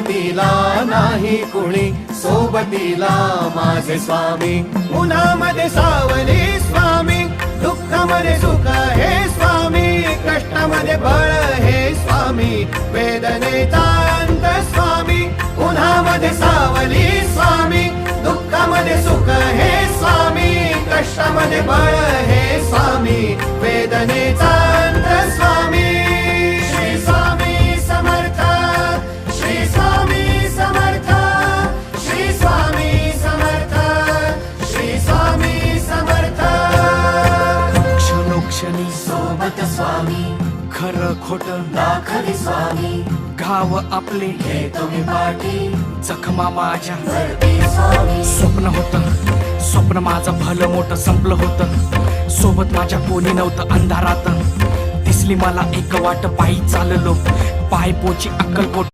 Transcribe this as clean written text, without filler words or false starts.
सोबतीला नाही कुणी, सोबतीला माझे स्वामी. उन्हामध्ये सावली स्वामी, दुःखामध्ये सुख हे स्वामी, कष्टामध्ये बळ हे स्वामी, वेदनेचा अंत स्वामी. उन्हामध्ये सावली स्वामी, दुःखामध्ये सुख हे स्वामी, कष्टामध्ये बळ हे स्वामी, वेदनेचा अंत स्वामी. श्री स्वामी समर्थ, श्री स्वामी समर्थ, श्री स्वामी समर्थ, श्री स्वामी समर्थ. क्षणोक्षणी सोबत स्वामी, खरं खोट दाखवी स्वामी, घाव आपले घेतो मी पाठी, जखमा माझ्या वरती स्वामी. स्वप्न होतं, स्वप्न माझं भलं मोठं संपलं होतं. सोबत माझ्या कोणी नव्हतं अंधारात. दिसली मला एक वाट, पायी चाललो पाय पोची अक्कलकोट.